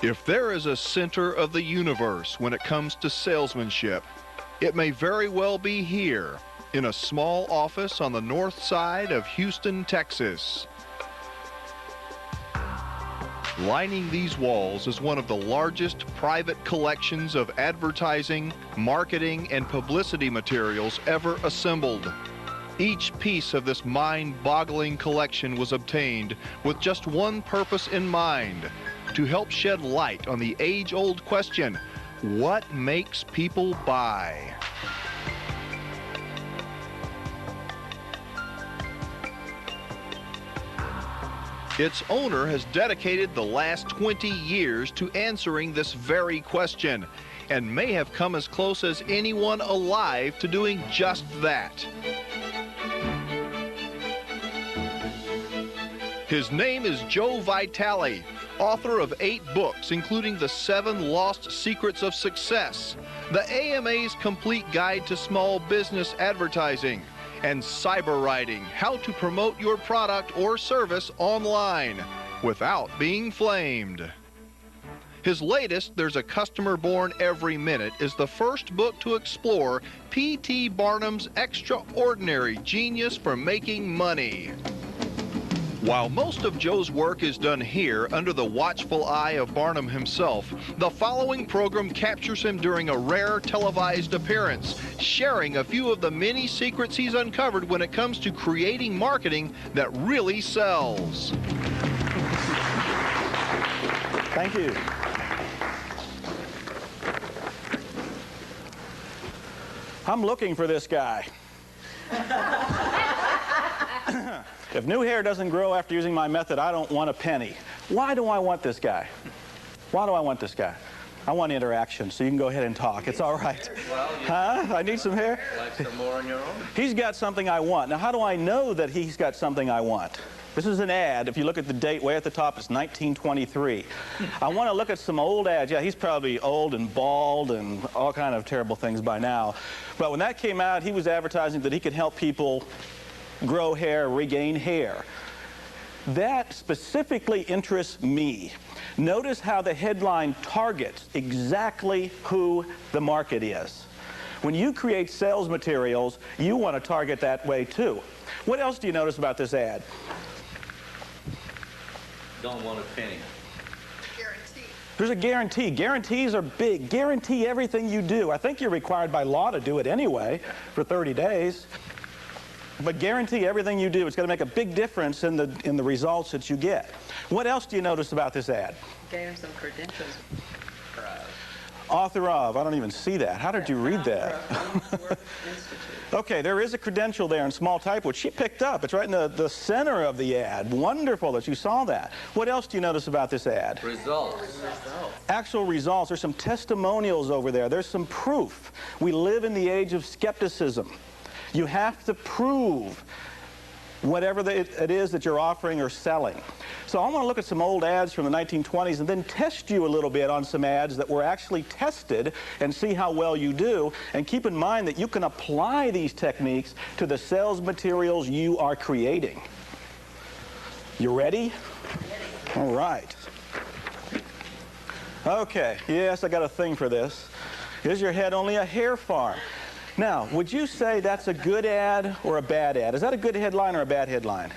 If there is a center of the universe when it comes to salesmanship, it may very well be here, in a small office on the north side of Houston, Texas. Lining these walls is one of the largest private collections of advertising, marketing, and publicity materials ever assembled. Each piece of this mind-boggling collection was obtained with just one purpose in mind: to help shed light on the age-old question, what makes people buy? Its owner has dedicated the last 20 years to answering this very question, and may have come as close as anyone alive to doing just that. His name is Joe Vitale, author of 8 books, including The 7 Lost Secrets of Success, the AMA's Complete Guide to Small Business Advertising, and Cyber Writing, How to Promote Your Product or Service Online Without Being Flamed. His latest, There's a Customer Born Every Minute, is the first book to explore P.T. Barnum's extraordinary genius for making money. While most of Joe's work is done here under the watchful eye of Barnum himself, the following program captures him during a rare televised appearance, sharing a few of the many secrets he's uncovered when it comes to creating marketing that really sells. Thank you. I'm looking for this guy. If new hair doesn't grow after using my method, I don't want a penny. Why do I want this guy? Why do I want this guy? I want interaction, so you can go ahead and talk. It's all right. Well, huh? I need some hair? Like some more on your own? He's got something I want. Now, how do I know that he's got something I want? This is an ad. If you look at the date way at the top, it's 1923. I want to look at some old ads. Yeah, he's probably old and bald and all kind of terrible things by now. But when that came out, he was advertising that he could help people grow hair, regain hair. That specifically interests me. Notice how the headline targets exactly who the market is. When you create sales materials, you want to target that way too. What else do you notice about this ad? Don't want a penny. Guarantee. There's a guarantee. Guarantees are big. Guarantee everything you do. I think you're required by law to do it anyway for 30 days. But guarantee everything you do. It's going to make a big difference in the results that you get. What else do you notice about this ad? Gave him some credentials. Author of. I don't even see that. How did you read that? Okay, there is a credential there in small type, which she picked up. It's right in the center of the ad. Wonderful that you saw that. What else do you notice about this ad? Results. Actual results. There's some testimonials over there. There's some proof. We live in the age of skepticism. You have to prove whatever it is that you're offering or selling. So I want to look at some old ads from the 1920s and then test you a little bit on some ads that were actually tested and see how well you do. And keep in mind that you can apply these techniques to the sales materials you are creating. You ready? All right. Okay, yes, I got a thing for this. Is your head only a hair farm? Now, would you say that's a good ad or a bad ad? Is that a good headline or a bad headline?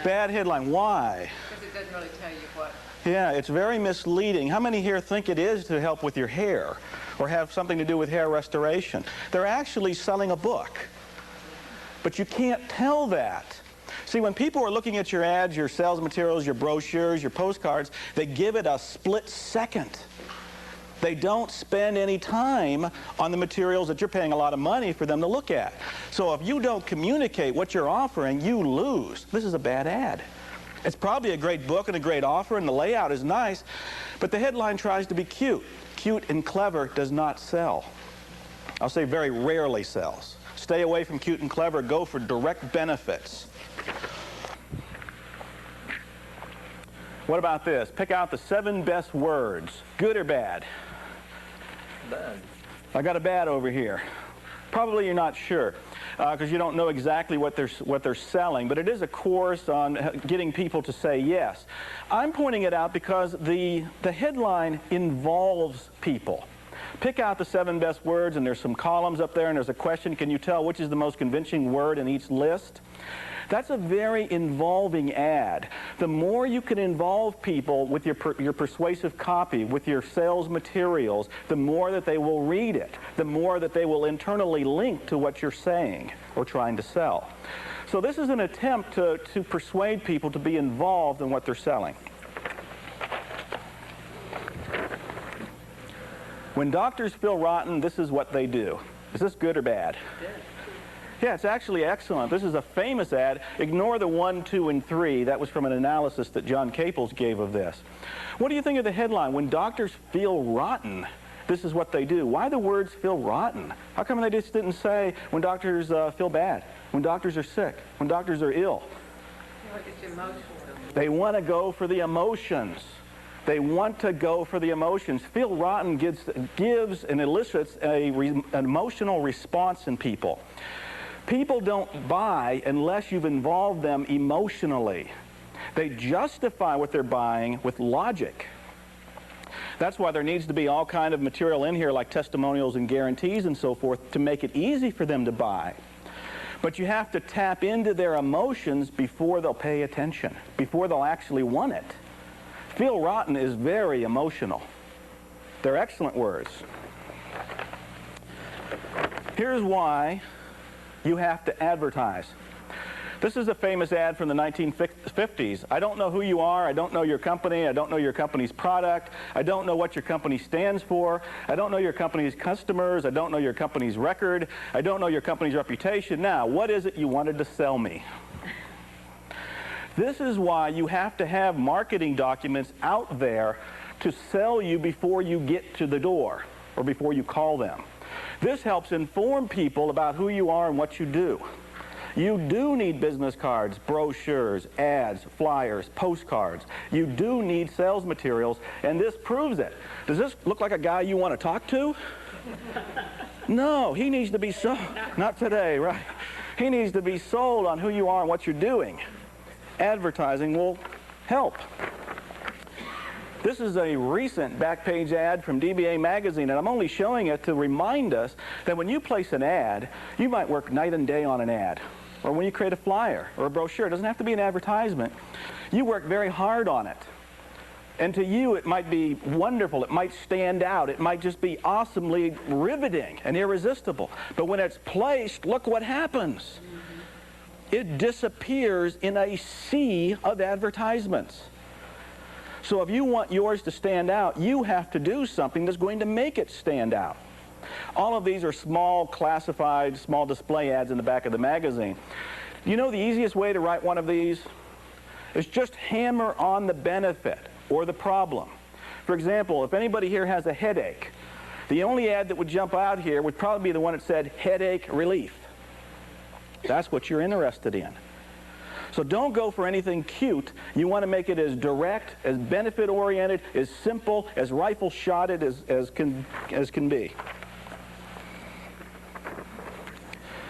Bad headline. Why? Because it doesn't really tell you what. Yeah, it's very misleading. How many here think it is to help with your hair or have something to do with hair restoration? They're actually selling a book. But you can't tell that. See, when people are looking at your ads, your sales materials, your brochures, your postcards, they give it a split second. They don't spend any time on the materials that you're paying a lot of money for them to look at. So if you don't communicate what you're offering, you lose. This is a bad ad. It's probably a great book and a great offer, and the layout is nice, but the headline tries to be cute. Cute and clever does not sell. I'll say very rarely sells. Stay away from cute and clever. Go for direct benefits. What about this? Pick out the 7 best words. Good or bad? Bad. I got a bad over here. Probably you're not sure. because you don't know exactly what they're selling, but it is a course on getting people to say yes. I'm pointing it out because the headline involves people. Pick out the 7 best words, and there's some columns up there, and there's a question, can you tell which is the most convincing word in each list? That's a very involving ad. The more you can involve people with your persuasive copy, with your sales materials, the more that they will read it, the more that they will internally link to what you're saying or trying to sell. So this is an attempt to persuade people to be involved in what they're selling. When doctors feel rotten, this is what they do. Is this good or bad? Yeah, it's actually excellent. This is a famous ad. Ignore the 1, 2, and 3. That was from an analysis that John Caples gave of this. What do you think of the headline? When doctors feel rotten, this is what they do. Why the words feel rotten? How come they just didn't say when doctors feel bad, when doctors are sick, when doctors are ill? It's emotional. They want to go for the emotions. They want to go for the emotions. Feel rotten gives and elicits an emotional response in people. People don't buy unless you've involved them emotionally. They justify what they're buying with logic. That's why there needs to be all kind of material in here like testimonials and guarantees and so forth to make it easy for them to buy. But you have to tap into their emotions before they'll pay attention, before they'll actually want it. Feel rotten is very emotional. They're excellent words. Here's why you have to advertise. This is a famous ad from the 1950s. I don't know who you are. I don't know your company. I don't know your company's product. I don't know what your company stands for. I don't know your company's customers. I don't know your company's record. I don't know your company's reputation. Now, what is it you wanted to sell me? This is why you have to have marketing documents out there to sell you before you get to the door or before you call them. This helps inform people about who you are and what you do. You do need business cards, brochures, ads, flyers, postcards. You do need sales materials, and this proves it. Does this look like a guy you want to talk to? No, he needs to be sold. Not today, right? He needs to be sold on who you are and what you're doing. Advertising will help. This is a recent back page ad from DBA magazine, and I'm only showing it to remind us that when you place an ad, you might work night and day on an ad. Or when you create a flyer or a brochure, it doesn't have to be an advertisement. You work very hard on it. And to you, it might be wonderful. It might stand out. It might just be awesomely riveting and irresistible. But when it's placed, look what happens. It disappears in a sea of advertisements. So if you want yours to stand out, you have to do something that's going to make it stand out. All of these are small classified, small display ads in the back of the magazine. You know the easiest way to write one of these is just hammer on the benefit or the problem. For example, if anybody here has a headache, the only ad that would jump out here would probably be the one that said headache relief. That's what you're interested in. So don't go for anything cute. You want to make it as direct, as benefit-oriented, as simple, as rifle-shotted as can be.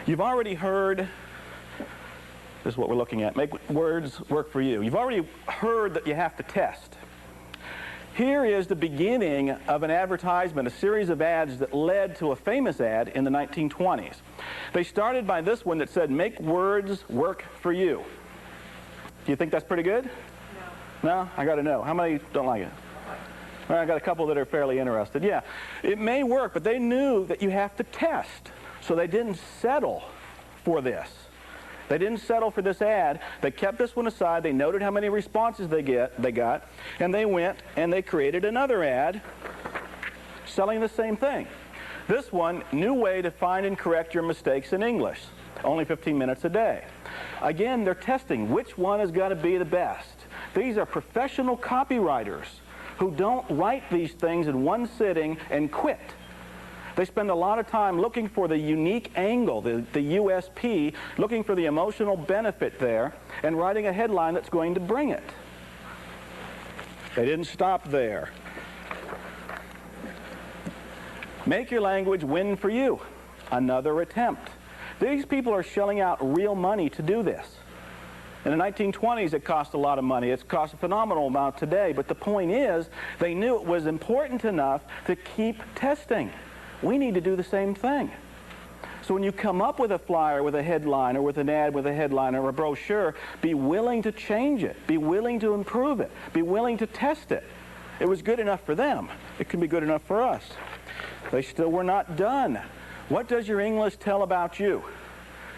You've already heard, this is what we're looking at, make words work for you. You've already heard that you have to test. Here is the beginning of an advertisement, a series of ads that led to a famous ad in the 1920s. They started by this one that said, make words work for you. Do you think that's pretty good? No. No? I got to know. How many don't like it? All right, I got a couple that are fairly interested. Yeah, it may work, but they knew that you have to test. So they didn't settle for this. They didn't settle for this ad. They kept this one aside. They noted how many responses they got, and they went and they created another ad selling the same thing. This one, new way to find and correct your mistakes in English. Only 15 minutes a day. Again, they're testing which one is going to be the best. These are professional copywriters who don't write these things in one sitting and quit. They spend a lot of time looking for the unique angle, the USP, looking for the emotional benefit there, and writing a headline that's going to bring it. They didn't stop there. Make your language win for you. Another attempt. These people are shelling out real money to do this. In the 1920s, it cost a lot of money. It's cost a phenomenal amount today. But the point is, they knew it was important enough to keep testing. We need to do the same thing. So when you come up with a flyer with a headline, or with an ad with a headline, or a brochure, be willing to change it. Be willing to improve it. Be willing to test it. It was good enough for them. It can be good enough for us. They still were not done. What does your English tell about you?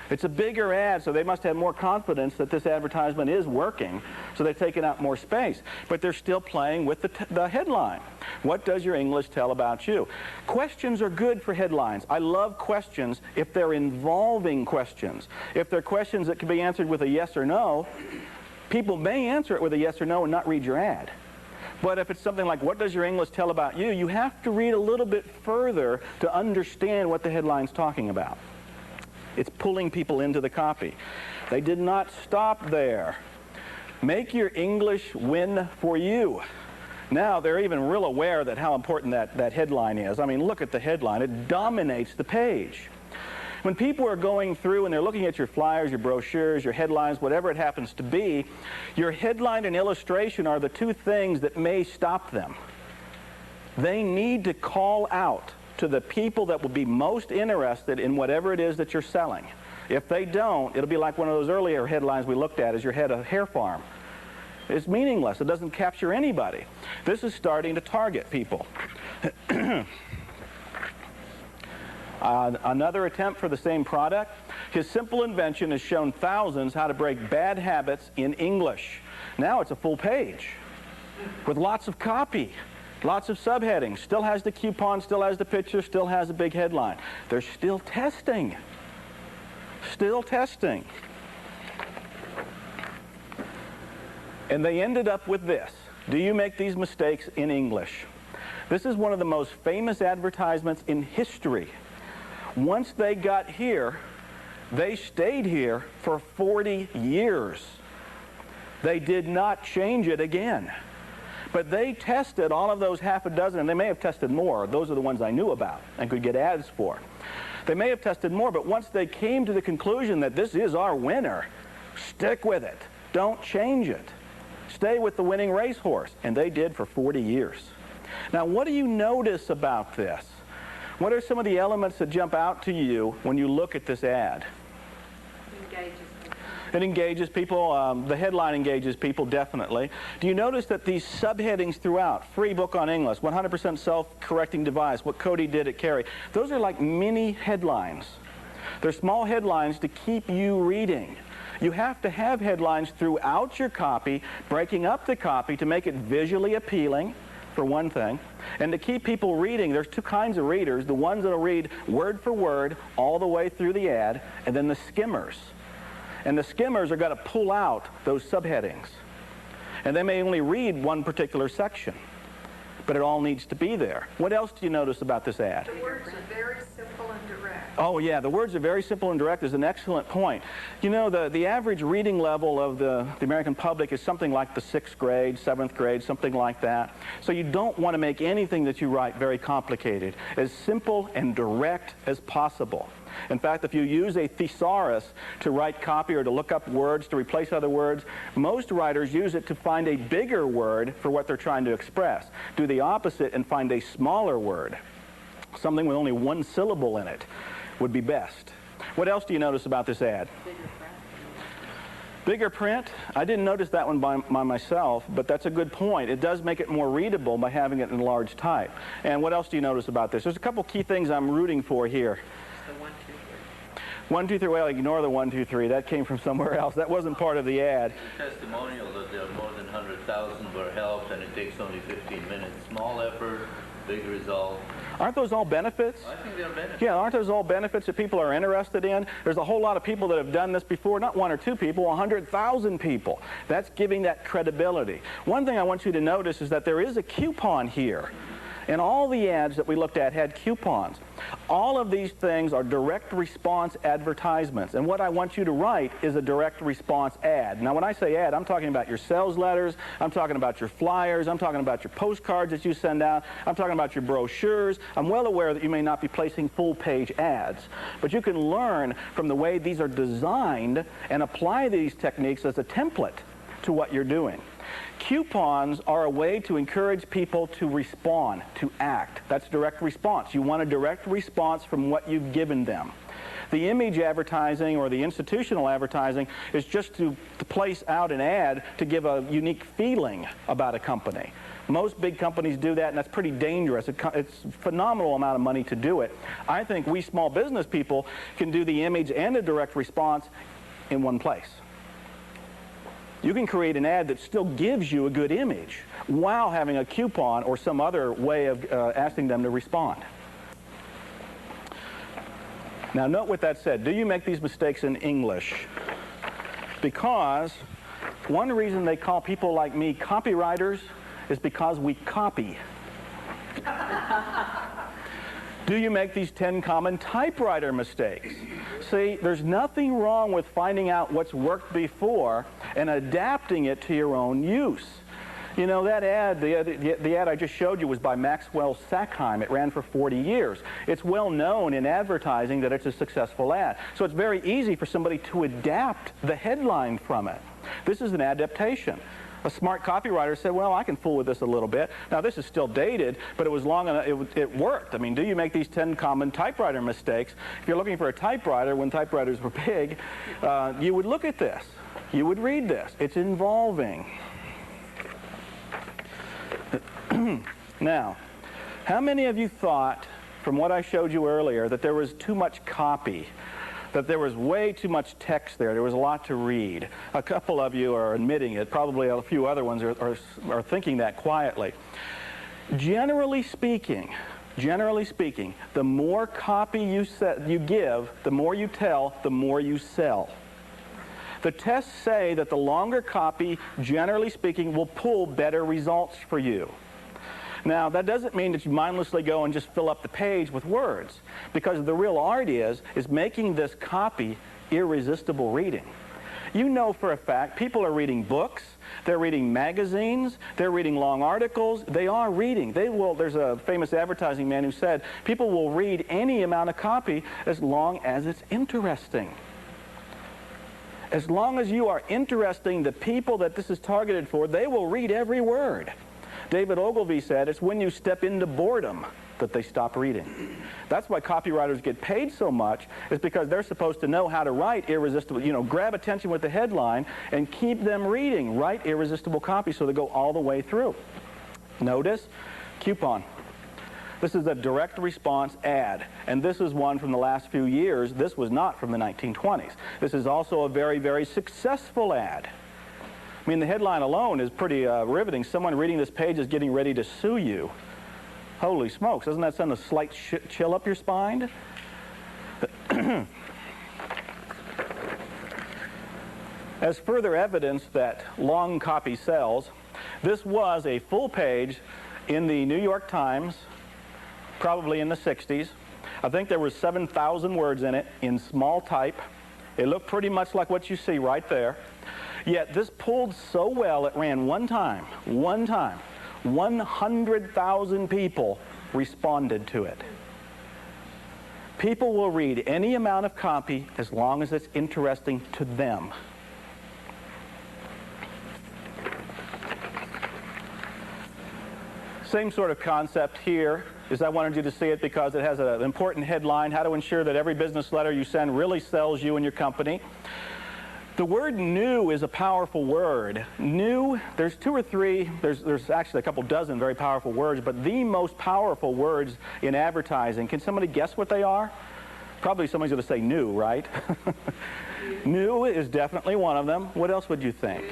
It's a bigger ad, so they must have more confidence that this advertisement is working, so they've taken out more space. But they're still playing with the headline. What does your English tell about you? Questions are good for headlines. I love questions if they're involving questions. If they're questions that can be answered with a yes or no, people may answer it with a yes or no and not read your ad. But if it's something like, what does your English tell about you, you have to read a little bit further to understand what the headline's talking about. It's pulling people into the copy. They did not stop there. Make your English win for you. Now they're even real aware that how important that headline is. I mean, look at the headline. It dominates the page. When people are going through and they're looking at your flyers, your brochures, your headlines, whatever it happens to be, your headline and illustration are the two things that may stop them. They need to call out to the people that will be most interested in whatever it is that you're selling. If they don't, it'll be like one of those earlier headlines we looked at as your head of a hair farm. It's meaningless. It doesn't capture anybody. This is starting to target people. Another attempt for the same product. His simple invention has shown thousands how to break bad habits in English. Now it's a full page with lots of copy. Lots of subheadings, still has the coupon, still has the picture, still has a big headline. They're still testing. Still testing. And they ended up with this. Do you make these mistakes in English? This is one of the most famous advertisements in history. Once they got here, they stayed here for 40 years. They did not change it again. But they tested all of those half a dozen, and they may have tested more. Those are the ones I knew about and could get ads for. They may have tested more, but once they came to the conclusion that this is our winner, stick with it. Don't change it. Stay with the winning racehorse. And they did for 40 years. Now, what do you notice about this? What are some of the elements that jump out to you when you look at this ad? It engages people. The headline engages people, definitely. Do you notice that these subheadings throughout, free book on English, 100% self-correcting device, what Cody did at Carey, those are like mini headlines. They're small headlines to keep you reading. You have to have headlines throughout your copy, breaking up the copy to make it visually appealing, for one thing, and to keep people reading. There's two kinds of readers, the ones that will read word for word all the way through the ad, and then the skimmers. And the skimmers are going to pull out those subheadings. And they may only read one particular section, but it all needs to be there. What else do you notice about this ad? The words are very simple and direct. Oh, yeah, the words are very simple and direct is an excellent point. You know, the average reading level of the American public is something like the 6th grade, 7th grade, something like that. So you don't want to make anything that you write very complicated. As simple and direct as possible. In fact, if you use a thesaurus to write copy or to look up words, to replace other words, most writers use it to find a bigger word for what they're trying to express. Do the opposite and find a smaller word. Something with only one syllable in it would be best. What else do you notice about this ad? Bigger print? I didn't notice that one by myself, but that's a good point. It does make it more readable by having it in large type. And what else do you notice about this? There's a couple key things I'm rooting for here. 1, 2, 3, well, ignore the 1, 2, 3. That came from somewhere else. That wasn't part of the ad. The testimonial that there are more than 100,000 were helped and it takes only 15 minutes. Small effort, big result. Aren't those all benefits? I think they're benefits. Yeah, aren't those all benefits that people are interested in? There's a whole lot of people that have done this before, not 1 or 2 people, 100,000 people. That's giving that credibility. One thing I want you to notice is that there is a coupon here. And all the ads that we looked at had coupons. All of these things are direct response advertisements. And what I want you to write is a direct response ad. Now, when I say ad, I'm talking about your sales letters, I'm talking about your flyers, I'm talking about your postcards that you send out, I'm talking about your brochures. I'm well aware that you may not be placing full-page ads, but you can learn from the way these are designed and apply these techniques as a template to what you're doing. Coupons are a way to encourage people to respond, to act. That's direct response. You want a direct response from what you've given them. The image advertising or the institutional advertising is just to place out an ad to give a unique feeling about a company. Most big companies do that, and that's pretty dangerous. It's a phenomenal amount of money to do it. I think we small business people can do the image and a direct response in one place. You can create an ad that still gives you a good image while having a coupon or some other way of asking them to respond. Now, note with that said, do you make these mistakes in English? Because one reason they call people like me copywriters is because we copy. Do you make these 10 common typewriter mistakes? See, there's nothing wrong with finding out what's worked before and adapting it to your own use. You know, that ad, the ad I just showed you was by Maxwell Sackheim. It ran for 40 years. It's well known in advertising that it's a successful ad. So it's very easy for somebody to adapt the headline from it. This is an adaptation. A smart copywriter said, well, I can fool with this a little bit. Now, this is still dated, but it was long enough, it worked. I mean, do you make these 10 common typewriter mistakes? If you're looking for a typewriter when typewriters were big, you would look at this. You would read this. It's involving. Now, how many of you thought, from what I showed you earlier, that there was too much copy? That there was way too much text there. There was a lot to read. A couple of you are admitting it. Probably a few other ones are thinking that quietly. Generally speaking, the more copy you give, the more you tell, the more you sell. The tests say that the longer copy, generally speaking, will pull better results for you. Now, that doesn't mean that you mindlessly go and just fill up the page with words, because the real art is making this copy irresistible reading. You know for a fact people are reading books, they're reading magazines, they're reading long articles, they are reading. There's a famous advertising man who said, people will read any amount of copy as long as it's interesting. As long as you are interesting the people that this is targeted for, they will read every word. David Ogilvy said, it's when you step into boredom that they stop reading. That's why copywriters get paid so much, is because they're supposed to know how to write irresistible, grab attention with the headline and keep them reading, write irresistible copy so they go all the way through. Notice, coupon. This is a direct response ad, and this is one from the last few years. This was not from the 1920s. This is also a very, very successful ad. I mean, the headline alone is pretty riveting. Someone reading this page is getting ready to sue you. Holy smokes, doesn't that send a slight chill up your spine? As further evidence that long copy sells, this was a full page in the New York Times, probably in the 60s. I think there were 7,000 words in it in small type. It looked pretty much like what you see right there. Yet this pulled so well, it ran one time. 100,000 people responded to it. People will read any amount of copy as long as it's interesting to them. Same sort of concept here. Is I wanted you to see it because it has an important headline, how to ensure that every business letter you send really sells you and your company. The word new is a powerful word. New, there's two or three, there's actually a couple dozen very powerful words, but the most powerful words in advertising, can somebody guess what they are? Probably somebody's going to say new, right? New is definitely one of them. What else would you think?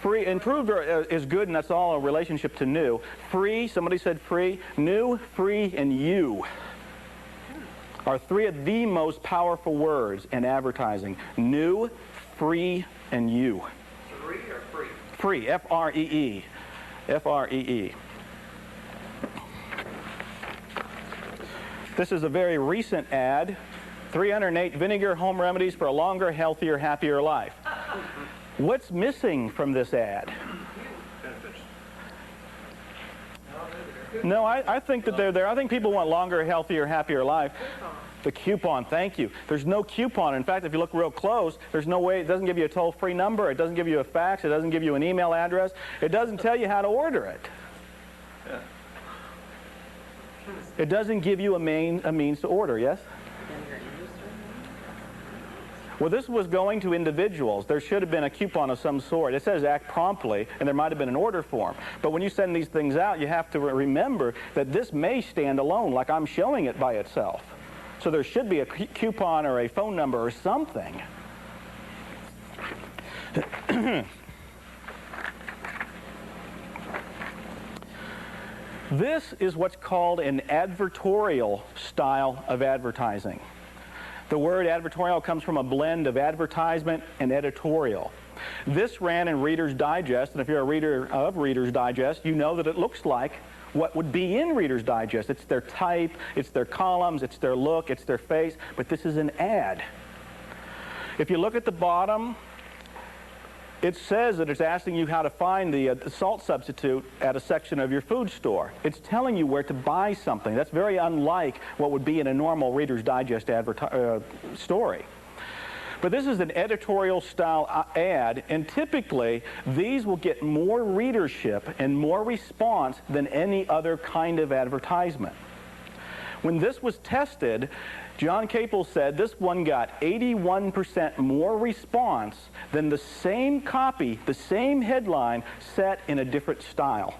Free. Improved is good, and that's all a relationship to new. Free, somebody said free. New, free, and you are three of the most powerful words in advertising. New, free, and you. Free or free? Free, F-R-E-E. F-R-E-E. This is a very recent ad. 308 Vinegar home remedies for a longer, healthier, happier life. What's missing from this ad? No, I think that they're there. I think people want longer, healthier, happier life. The coupon, thank you. There's no coupon. In fact, if you look real close, there's no way. It doesn't give you a toll-free number. It doesn't give you a fax. It doesn't give you an email address. It doesn't tell you how to order it. It doesn't give you a means to order, yes? Well, this was going to individuals. There should have been a coupon of some sort. It says act promptly, and there might have been an order form. But when you send these things out, you have to remember that this may stand alone, like I'm showing it by itself. So there should be a coupon or a phone number or something. This is what's called an advertorial style of advertising. The word advertorial comes from a blend of advertisement and editorial. This ran in Reader's Digest, and if you're a reader of Reader's Digest, you know that it looks like what would be in Reader's Digest. It's their type, it's their columns, it's their look, it's their face, but this is an ad. If you look at the bottom, it says that it's asking you how to find the salt substitute at a section of your food store. It's telling you where to buy something. That's very unlike what would be in a normal Reader's Digest story. But this is an editorial style ad, and typically these will get more readership and more response than any other kind of advertisement. When this was tested, John Capel said this one got 81% more response than the same copy, the same headline, set in a different style.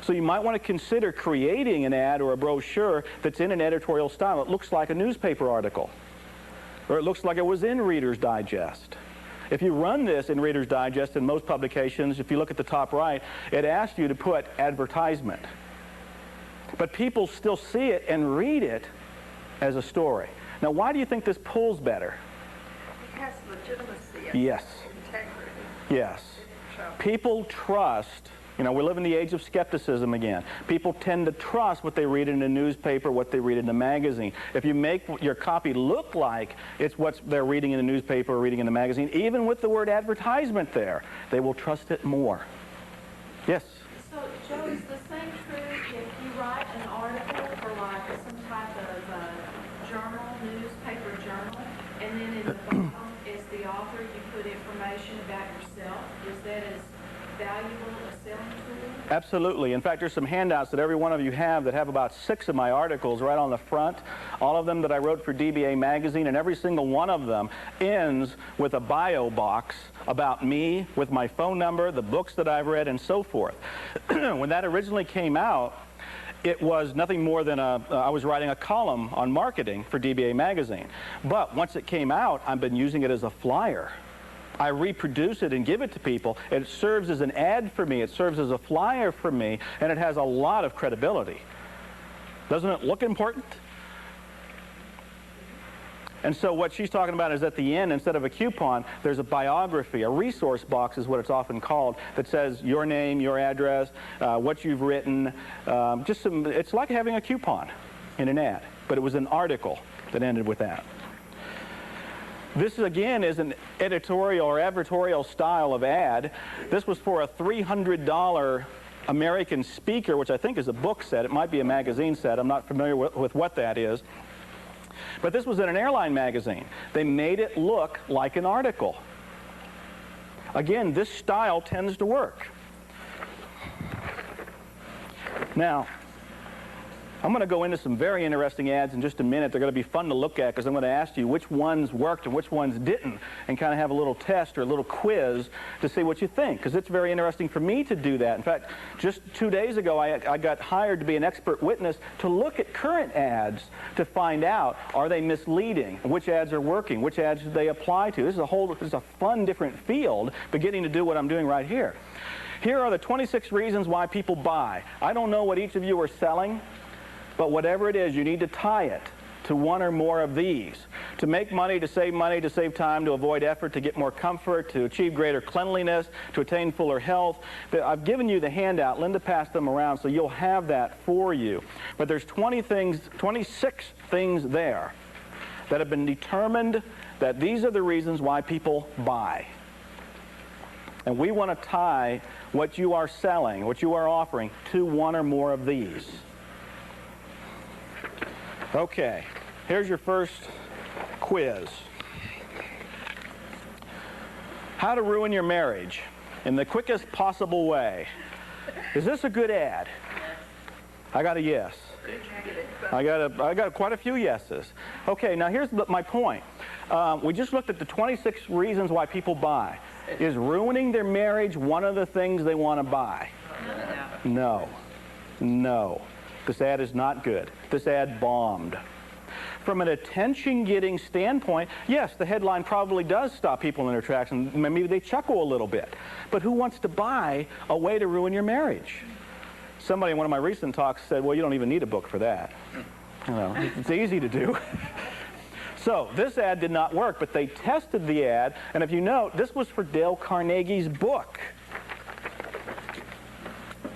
So you might want to consider creating an ad or a brochure that's in an editorial style. It looks like a newspaper article, or it looks like it was in Reader's Digest. If you run this in Reader's Digest in most publications, if you look at the top right, it asks you to put advertisement. But people still see it and read it as a story. Now, why do you think this pulls better? It has legitimacy. Yes. Integrity. Yes. People trust. You know, we live in the age of skepticism again. People tend to trust what they read in a newspaper, what they read in a magazine. If you make your copy look like it's what they're reading in the newspaper or reading in the magazine, even with the word advertisement there, they will trust it more. Yes? So, Joe, is the same true if you write an article for like some type of journal, newspaper journal, and then in the bottom, as the author, you put information about yourself? Is that as valuable a selling tool? Absolutely. In fact, there's some handouts that every one of you have that have about 6 of my articles right on the front, all of them that I wrote for DBA Magazine, and every single one of them ends with a bio box about me, with my phone number, the books that I've read, and so forth. When that originally came out, it was nothing more than I was writing a column on marketing for DBA Magazine. But once it came out, I've been using it as a flyer. I reproduce it and give it to people. It serves as an ad for me. It serves as a flyer for me, and it has a lot of credibility. Doesn't it look important? And so what she's talking about is at the end, instead of a coupon, there's a biography, a resource box is what it's often called, that says your name, your address, what you've written, it's like having a coupon in an ad, but it was an article that ended with that. This, again, is an editorial or advertorial style of ad. This was for a $300 American Speaker, which I think is a book set. It might be a magazine set. I'm not familiar with what that is. But this was in an airline magazine. They made it look like an article. Again, this style tends to work. Now, I'm going to go into some very interesting ads in just a minute. They're going to be fun to look at because I'm going to ask you which ones worked and which ones didn't, and kind of have a little test or a little quiz to see what you think, because it's very interesting for me to do that. In fact, just 2 days ago, I got hired to be an expert witness to look at current ads to find out, are they misleading? Which ads are working? Which ads do they apply to? This is a fun, different field, beginning to do what I'm doing right here. Here are the 26 reasons why people buy. I don't know what each of you are selling, but whatever it is, you need to tie it to one or more of these. To make money, to save time, to avoid effort, to get more comfort, to achieve greater cleanliness, to attain fuller health. I've given you the handout. Linda passed them around, so you'll have that for you. But there's 26 things there that have been determined that these are the reasons why people buy. And we want to tie what you are selling, what you are offering, to one or more of these. Okay, here's your first quiz. How to ruin your marriage in the quickest possible way. Is this a good ad? I got a yes. I got quite a few yeses. Okay, now here's my point. We just looked at the 26 reasons why people buy. Is ruining their marriage one of the things they want to buy? No. No. This ad is not good. This ad bombed. From an attention-getting standpoint, yes, the headline probably does stop people in their tracks, and maybe they chuckle a little bit. But who wants to buy a way to ruin your marriage? Somebody in one of my recent talks said, well, you don't even need a book for that. You know, it's easy to do. So this ad did not work, but they tested the ad, and if you note, this was for Dale Carnegie's book,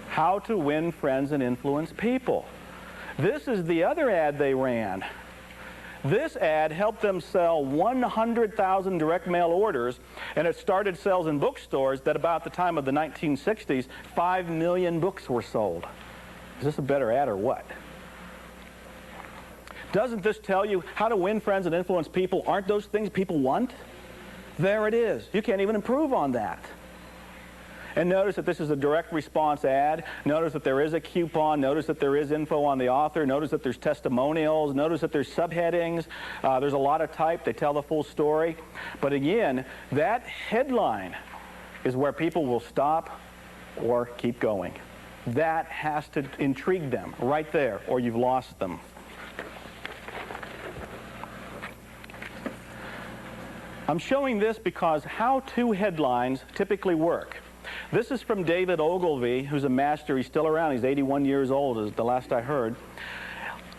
How to Win Friends and Influence People. This is the other ad they ran. This ad helped them sell 100,000 direct mail orders, and it started sales in bookstores that about the time of the 1960s, 5 million books were sold. Is this a better ad or what? Doesn't this tell you how to win friends and influence people? Aren't those things people want? There it is. You can't even improve on that. And notice that this is a direct response ad. Notice that there is a coupon. Notice that there is info on the author. Notice that there's testimonials. Notice that there's subheadings. There's a lot of type. They tell the full story. But again, that headline is where people will stop or keep going. That has to intrigue them right there, or you've lost them. I'm showing this because how-to headlines typically work. This is from David Ogilvy, who's a master. He's still around. He's 81 years old, is the last I heard.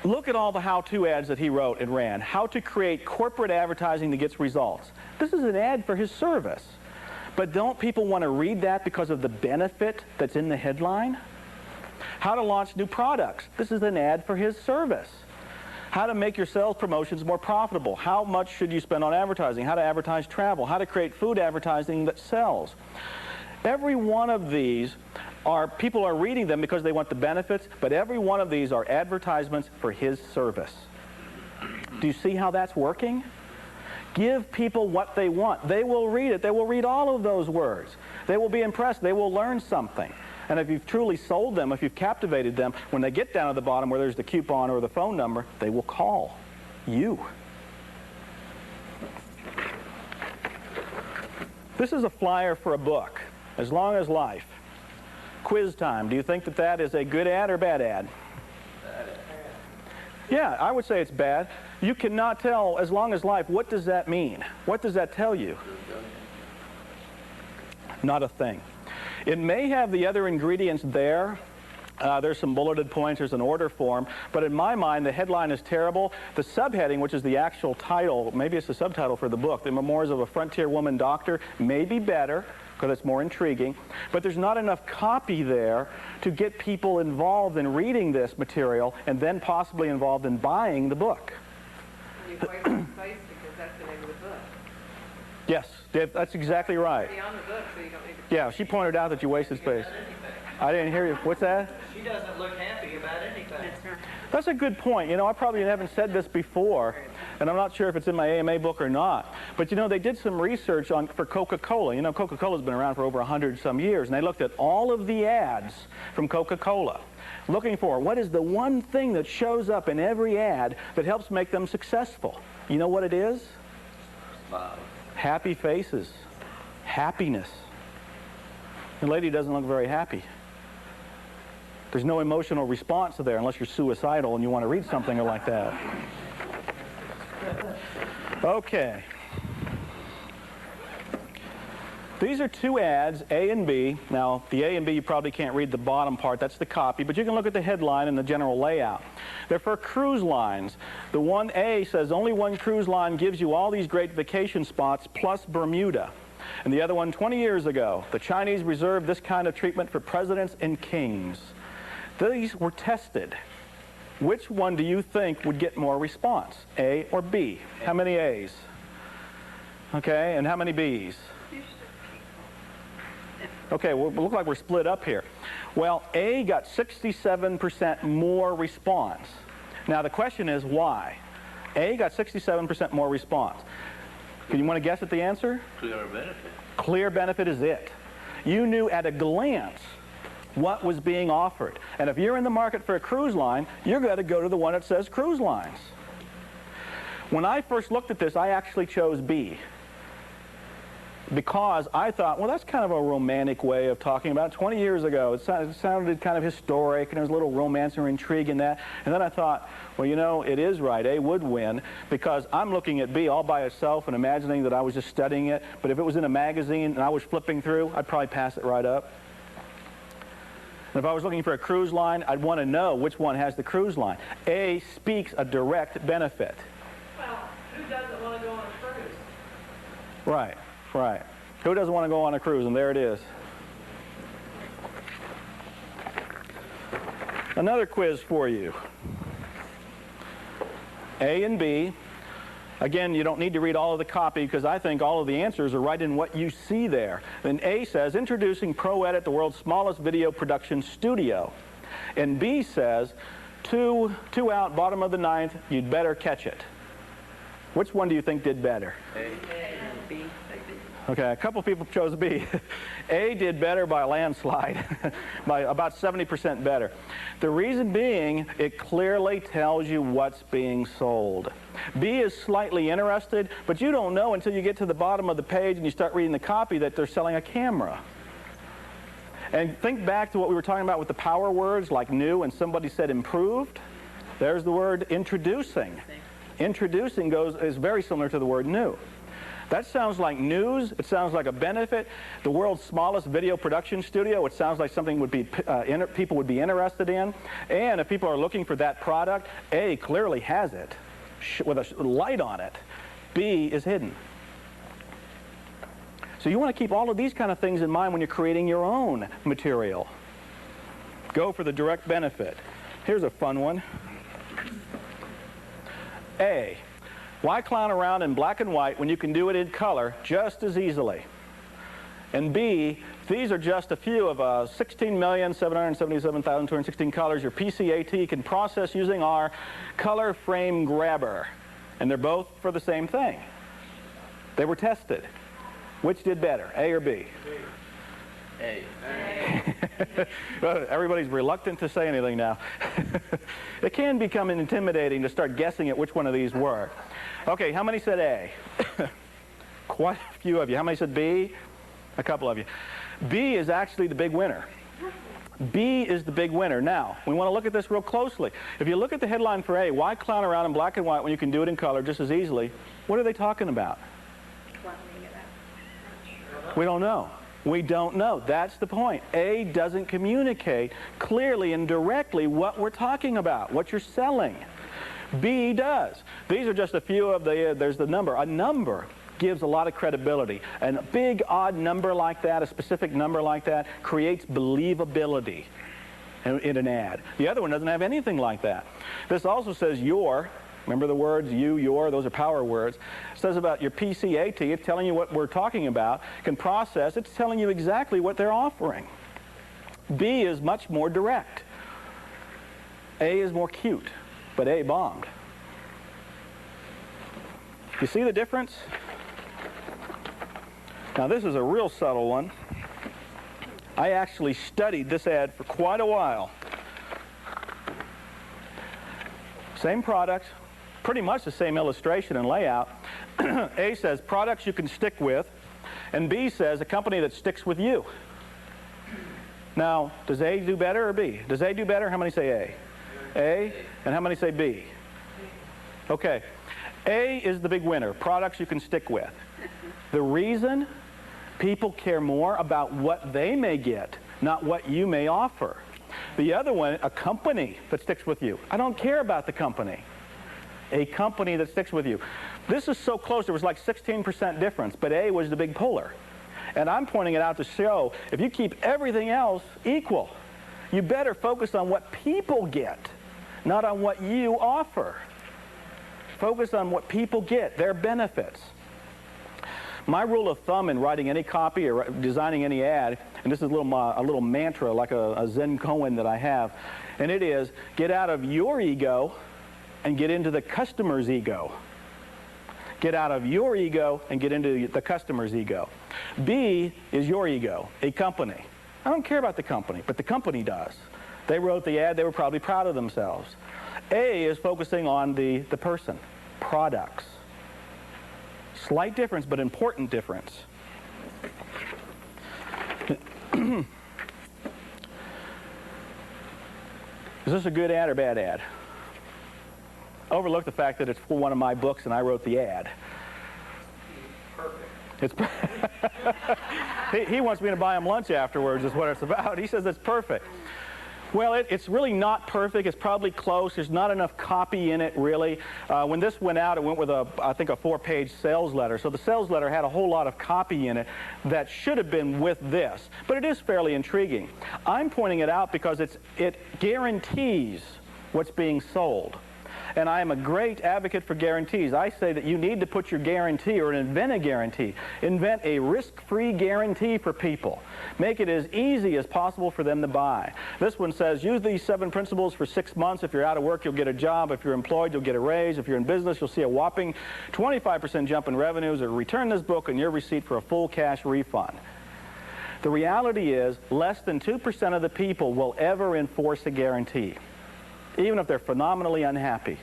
Look at all the how-to ads that he wrote and ran. How to create corporate advertising that gets results. This is an ad for his service. But don't people want to read that because of the benefit that's in the headline? How to launch new products. This is an ad for his service. How to make your sales promotions more profitable. How much should you spend on advertising? How to advertise travel. How to create food advertising that sells. Every one of these people are reading them because they want the benefits, but every one of these are advertisements for his service. Do you see how that's working? Give people what they want. They will read it. They will read all of those words. They will be impressed. They will learn something. And if you've truly sold them, if you've captivated them, when they get down to the bottom where there's the coupon or the phone number, they will call you. This is a flyer for a book, As Long as Life. Quiz time. Do you think that that is a good ad or bad ad? Yeah, I would say it's bad. You cannot tell As Long as Life. What does that mean? What does that tell you? Not a thing. It may have the other ingredients there. There's some bulleted points, there's an order form, but in my mind the headline is terrible. The subheading, which is the actual title, maybe it's the subtitle for the book, The Memoirs of a Frontier Woman Doctor, may be better because it's more intriguing, but there's not enough copy there to get people involved in reading this material and then possibly involved in buying the book. You wasted space because that's the name of the book. Yes, that's exactly right. It's already on the book, so you don't need to... Yeah, she pointed out that you wasted space. I didn't hear you. What's that? She doesn't look happy about anything. That's a good point. You know, I probably haven't said this before, and I'm not sure if it's in my AMA book or not. But, you know, they did some research for Coca-Cola. You know, Coca-Cola's been around for over 100-some years, and they looked at all of the ads from Coca-Cola, looking for what is the one thing that shows up in every ad that helps make them successful. You know what it is? Smile. Happy faces. Happiness. The lady doesn't look very happy. There's no emotional response there unless you're suicidal and you want to read something like that. Okay. These are two ads, A and B. Now, the A and B, you probably can't read the bottom part. That's the copy. But you can look at the headline and the general layout. They're for cruise lines. The one A says only one cruise line gives you all these great vacation spots plus Bermuda. And the other one, 20 years ago, the Chinese reserved this kind of treatment for presidents and kings. These were tested. Which one do you think would get more response, A or B? How many A's? Okay, and how many B's? Okay, well, it looks like we're split up here. Well, A got 67% more response. Now, the question is why? A got 67% more response. You want to guess at the answer? Clear benefit. Clear benefit is it. You knew at a glance what was being offered. And if you're in the market for a cruise line, you're going to go to the one that says cruise lines. When I first looked at this, I actually chose B, because I thought, well, that's kind of a romantic way of talking about it. 20 years ago, it sounded kind of historic, and there was a little romance or intrigue in that. And then I thought, well, you know, it is right. A would win, because I'm looking at B all by itself and imagining that I was just studying it. But if it was in a magazine and I was flipping through, I'd probably pass it right up. And if I was looking for a cruise line, I'd want to know which one has the cruise line. A speaks a direct benefit. Well, who doesn't want to go on a cruise? Right. Right. Who doesn't want to go on a cruise? And there it is. Another quiz for you. A and B. Again, you don't need to read all of the copy, because I think all of the answers are right in what you see there. And A says, introducing ProEdit, the world's smallest video production studio. And B says, two out, bottom of the ninth, you'd better catch it. Which one do you think did better? A. B. Okay, a couple people chose B. A did better by a landslide, by about 70% better. The reason being, it clearly tells you what's being sold. B is slightly interested, but you don't know until you get to the bottom of the page and you start reading the copy that they're selling a camera. And think back to what we were talking about with the power words like new, and somebody said improved. There's the word introducing. Introducing is very similar to the word new. That sounds like news. It sounds like a benefit. The world's smallest video production studio. It sounds like something would be people would be interested in. And if people are looking for that product, A clearly has it with a light on it. B is hidden. So you want to keep all of these kind of things in mind when you're creating your own material. Go for the direct benefit. Here's a fun one. A. Why clown around in black and white when you can do it in color just as easily? And B, these are just a few of 16,777,216 colors your PCAT can process using our color frame grabber. And they're both for the same thing. They were tested. Which did better, A or B? A. Everybody's reluctant to say anything now. It can become intimidating to start guessing at which one of these were. Okay, how many said A? Quite a few of you. How many said B? A couple of you. B is actually the big winner. B is the big winner. Now, we want to look at this real closely. If you look at the headline for A, why clown around in black and white when you can do it in color just as easily? What are they talking about? We don't know. We don't know. That's the point. A doesn't communicate clearly and directly what we're talking about, what you're selling. B does. These are just a few of there's the number. A number gives a lot of credibility. And a big odd number like that, a specific number like that, creates believability in an ad. The other one doesn't have anything like that. This also says your. Remember the words you, your, those are power words. It says about your PCAT, it's telling you what we're talking about, can process, it's telling you exactly what they're offering. B is much more direct. A is more cute, but A bombed. You see the difference? Now this is a real subtle one. I actually studied this ad for quite a while. Same product. Pretty much the same illustration and layout. A says products you can stick with, and B says a company that sticks with you. Now, does A do better or B? Does A do better? How many say A? A, and how many say B? Okay, A is the big winner, products you can stick with. The reason? People care more about what they may get, not what you may offer. The other one, a company that sticks with you. I don't care about the company. A company that sticks with you. This is so close, there was like 16% difference, but A was the big puller. And I'm pointing it out to show, if you keep everything else equal, you better focus on what people get, not on what you offer. Focus on what people get, their benefits. My rule of thumb in writing any copy or designing any ad, and this is a little mantra like a Zen koan that I have, and it is, get out of your ego and get into the customer's ego. Get out of your ego and get into the customer's ego. B is your ego, a company. I don't care about the company, but the company does. They wrote the ad, they were probably proud of themselves. A is focusing on the person, products. Slight difference, but important difference. Is this a good ad or bad ad? Overlook the fact that it's for one of my books and I wrote the ad. Perfect. He wants me to buy him lunch afterwards is what it's about. He says it's perfect. Well, it's really not perfect. It's probably close. There's not enough copy in it, really. When this went out, it went with, I think, a 4-page sales letter. So the sales letter had a whole lot of copy in it that should have been with this. But it is fairly intriguing. I'm pointing it out because it guarantees what's being sold. And I am a great advocate for guarantees. I say that you need to put your guarantee or invent a guarantee. Invent a risk-free guarantee for people. Make it as easy as possible for them to buy. This one says, use these 7 principles for 6 months. If you're out of work, you'll get a job. If you're employed, you'll get a raise. If you're in business, you'll see a whopping 25% jump in revenues, or return this book and your receipt for a full cash refund. The reality is, less than 2% of the people will ever enforce a guarantee, even if they're phenomenally unhappy.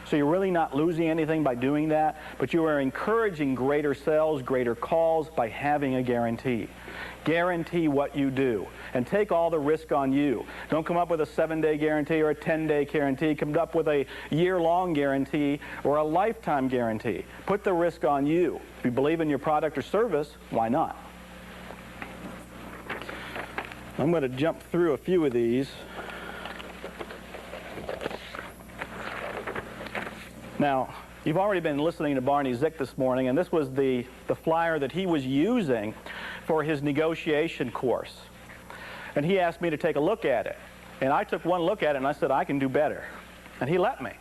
So you're really not losing anything by doing that, but you are encouraging greater sales, greater calls by having a guarantee. Guarantee what you do, and take all the risk on you. Don't come up with a 7-day guarantee or a 10-day guarantee. Come up with a year-long guarantee or a lifetime guarantee. Put the risk on you. If you believe in your product or service, why not? I'm going to jump through a few of these. Now, you've already been listening to Barney Zick this morning, and this was the flyer that he was using for his negotiation course. And he asked me to take a look at it. And I took one look at it, and I said, I can do better. And he let me.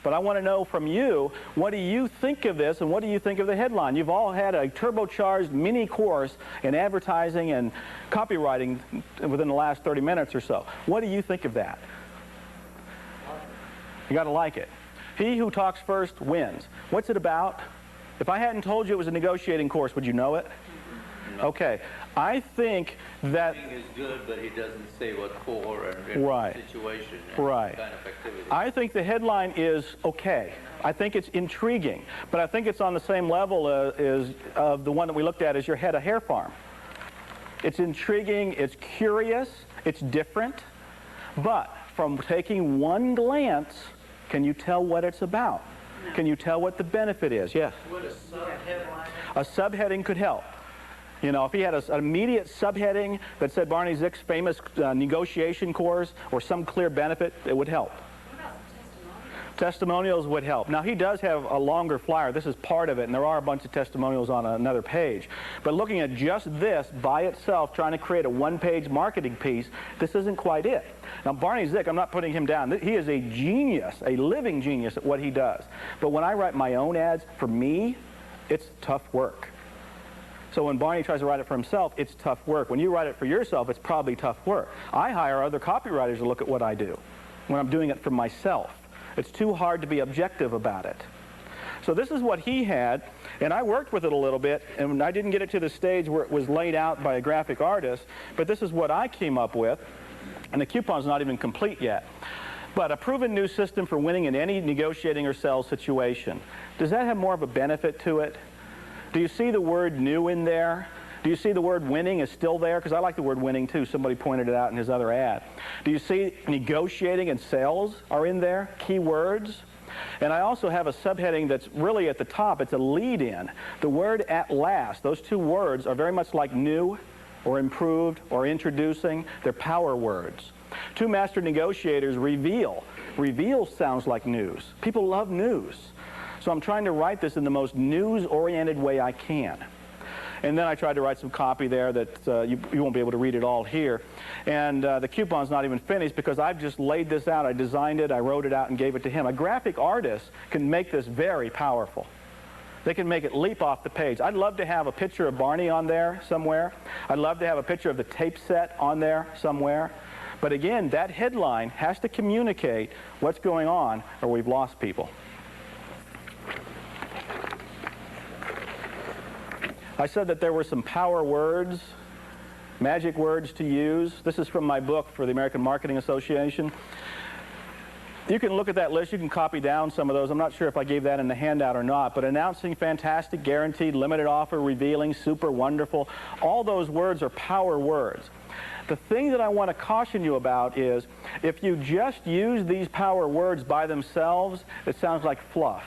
But I want to know from you, what do you think of this, and what do you think of the headline? You've all had a turbocharged mini course in advertising and copywriting within the last 30 minutes or so. What do you think of that? You got to like it. He who talks first wins. What's it about? If I hadn't told you it was a negotiating course, would you know it? No. Okay. I think that... is good, but he doesn't say what for and right. Situation and right. Kind of activity. I think the headline is okay. I think it's intriguing, but I think it's on the same level as the one that we looked at as your head of hair farm. It's intriguing, it's curious, it's different, but from taking one glance, can you tell what it's about? No. Can you tell what the benefit is? Yes? Would a subheadline? A subheading could help. You know, if he had an immediate subheading that said Barney Zick's famous negotiation course or some clear benefit, it would help. What about testimonials? Testimonials would help. Now, he does have a longer flyer. This is part of it, and there are a bunch of testimonials on another page. But looking at just this by itself, trying to create a one-page marketing piece, this isn't quite it. Now, Barney Zick, I'm not putting him down. He is a genius, a living genius at what he does. But when I write my own ads, for me, it's tough work. So when Barney tries to write it for himself, it's tough work. When you write it for yourself, it's probably tough work. I hire other copywriters to look at what I do when I'm doing it for myself. It's too hard to be objective about it. So this is what he had, and I worked with it a little bit, and I didn't get it to the stage where it was laid out by a graphic artist, but this is what I came up with, and the coupon's not even complete yet. But a proven new system for winning in any negotiating or sales situation. Does that have more of a benefit to it? Do you see the word new in there? Do you see the word winning is still there? Because I like the word winning too. Somebody pointed it out in his other ad. Do you see negotiating and sales are in there? Key words. And I also have a subheading that's really at the top. It's a lead-in. The word at last, those two words are very much like new or improved or introducing. They're power words. Two master negotiators reveal. Reveal sounds like news. People love news. So I'm trying to write this in the most news-oriented way I can. And then I tried to write some copy there that you won't be able to read it all here. And the coupon's not even finished because I've just laid this out. I designed it, I wrote it out, and gave it to him. A graphic artist can make this very powerful. They can make it leap off the page. I'd love to have a picture of Barney on there somewhere. I'd love to have a picture of the tape set on there somewhere. But again, that headline has to communicate what's going on or we've lost people. I said that there were some power words, magic words to use. This is from my book for the American Marketing Association. You can look at that list. You can copy down some of those. I'm not sure if I gave that in the handout or not, but announcing, fantastic, guaranteed, limited offer, revealing, super, wonderful, all those words are power words. The thing that I want to caution you about is if you just use these power words by themselves, it sounds like fluff.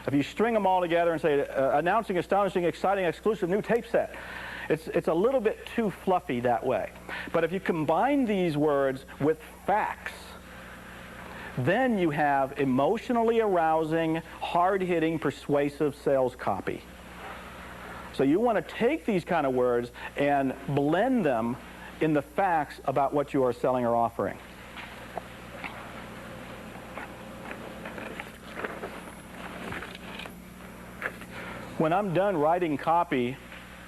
If you string them all together and say, announcing, astonishing, exciting, exclusive new tape set, it's a little bit too fluffy that way. But if you combine these words with facts, then you have emotionally arousing, hard-hitting, persuasive sales copy. So you want to take these kind of words and blend them in the facts about what you are selling or offering. When I'm done writing copy,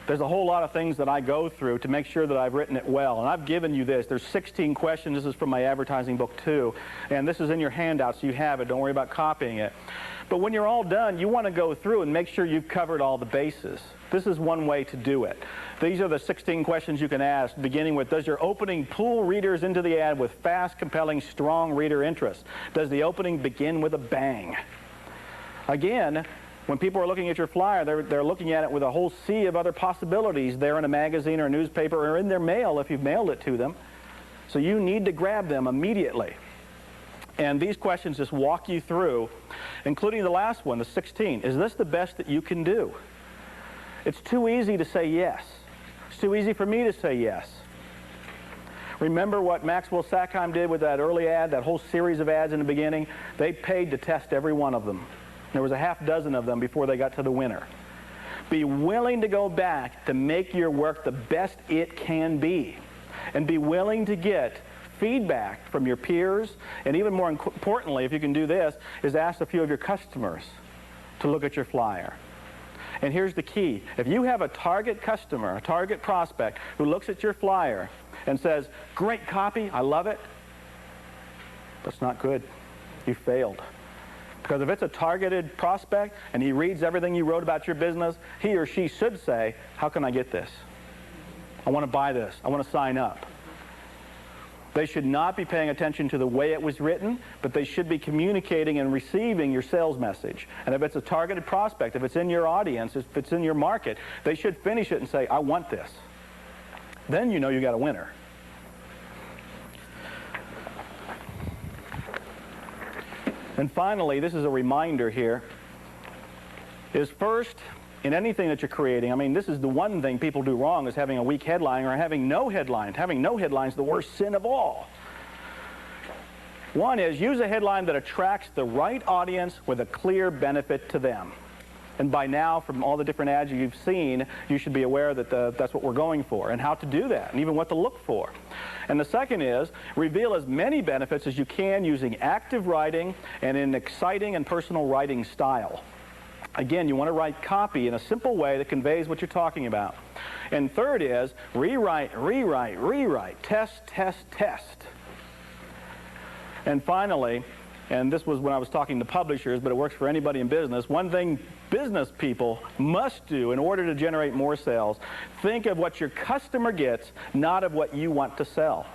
there's a whole lot of things that I go through to make sure that I've written it well. And I've given you this. There's 16 questions. This is from my advertising book too. And this is in your handout, so you have it. Don't worry about copying it. But when you're all done, you want to go through and make sure you've covered all the bases. This is one way to do it. These are the 16 questions you can ask, beginning with, does your opening pull readers into the ad with fast, compelling, strong reader interest? Does the opening begin with a bang? Again, when people are looking at your flyer, they're looking at it with a whole sea of other possibilities there in a magazine or a newspaper or in their mail if you've mailed it to them. So you need to grab them immediately. And these questions just walk you through, including the last one, the 16. Is this the best that you can do? It's too easy to say yes. It's too easy for me to say yes. Remember what Maxwell Sackheim did with that early ad, that whole series of ads in the beginning? They paid to test every one of them. There was a half dozen of them before they got to the winner. Be willing to go back to make your work the best it can be. And be willing to get feedback from your peers. And even more importantly, if you can do this, is ask a few of your customers to look at your flyer. And here's the key. If you have a target customer, a target prospect, who looks at your flyer and says, great copy, I love it, that's not good. You failed. Because if it's a targeted prospect and he reads everything you wrote about your business, he or she should say, how can I get this? I want to buy this. I want to sign up. They should not be paying attention to the way it was written, but they should be communicating and receiving your sales message. And if it's a targeted prospect, if it's in your audience, if it's in your market, they should finish it and say, I want this. Then you know you got a winner. And finally, this is a reminder here, is first, in anything that you're creating, I mean, this is the one thing people do wrong, is having a weak headline or having no headline. Having no headline is the worst sin of all. One is use a headline that attracts the right audience with a clear benefit to them. And by now, from all the different ads you've seen, you should be aware that that's what we're going for and how to do that and even what to look for. And the second is reveal as many benefits as you can using active writing and in an exciting and personal writing style. Again, you want to write copy in a simple way that conveys what you're talking about. And third is rewrite, rewrite, rewrite, test, test, test. And finally, and this was when I was talking to publishers, but it works for anybody in business, one thing business people must do in order to generate more sales, think of what your customer gets, not of what you want to sell.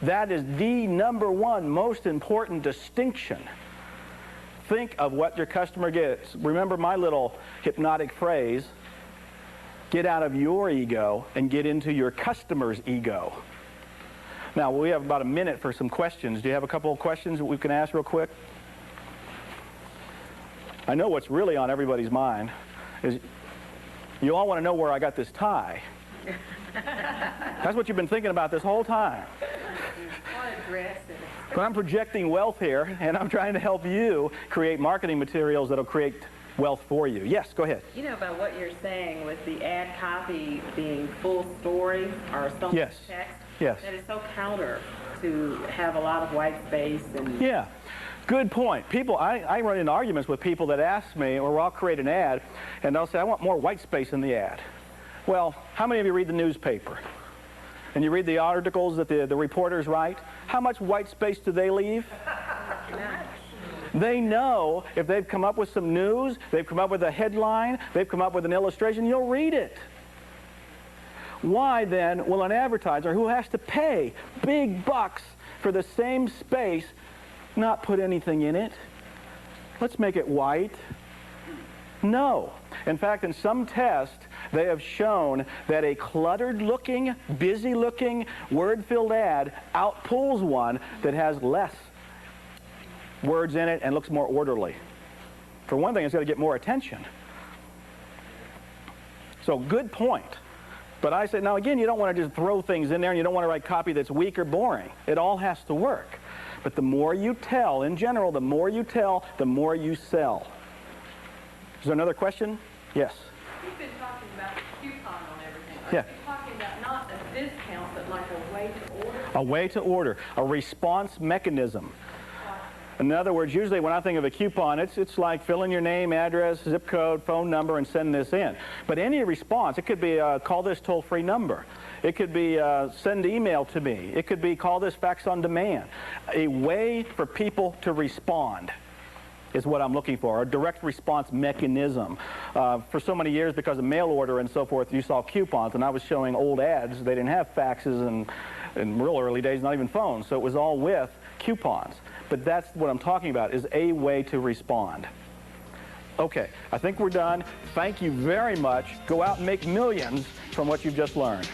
That is the number one most important distinction. Think of what your customer gets. Remember my little hypnotic phrase, get out of your ego and get into your customer's ego. Now, we have about a minute for some questions. Do you have a couple of questions that we can ask real quick? I know what's really on everybody's mind is you all want to know where I got this tie. That's what you've been thinking about this whole time. But I'm projecting wealth here, and I'm trying to help you create marketing materials that'll create wealth for you. Yes, go ahead. You know about what you're saying with the ad copy being full story or so much text? Yes. That is so counter to have a lot of white space and... Yeah. Good point. People, I run into arguments with people that ask me, or I'll create an ad, and they'll say, I want more white space in the ad. Well, how many of you read the newspaper? And you read the articles that the reporters write? How much white space do they leave? They know if they've come up with some news, they've come up with a headline, they've come up with an illustration, you'll read it. Why then will an advertiser who has to pay big bucks for the same space not put anything in it? Let's make it white. No. In fact, in some tests, they have shown that a cluttered-looking, busy-looking, word-filled ad outpulls one that has less words in it and looks more orderly. For one thing, it's got to get more attention. So, good point. But I say, now again, you don't want to just throw things in there, and you don't want to write copy that's weak or boring. It all has to work. But the more you tell, in general, the more you tell, the more you sell. Is there another question? Yes. You've been talking about coupon on everything. Yeah. Are you talking about not a discount, but like a way to order? A way to order, a response mechanism. In other words, usually when I think of a coupon, it's like fill in your name, address, zip code, phone number, and send this in. But any response, it could be call this toll-free number. It could be send email to me. It could be call this fax on demand. A way for people to respond is what I'm looking for, a direct response mechanism. For so many years, because of mail order and so forth, you saw coupons, and I was showing old ads. They didn't have faxes, and in real early days, not even phones, so it was all with coupons. But that's what I'm talking about, is a way to respond. Okay, I think we're done. Thank you very much. Go out and make millions from what you've just learned.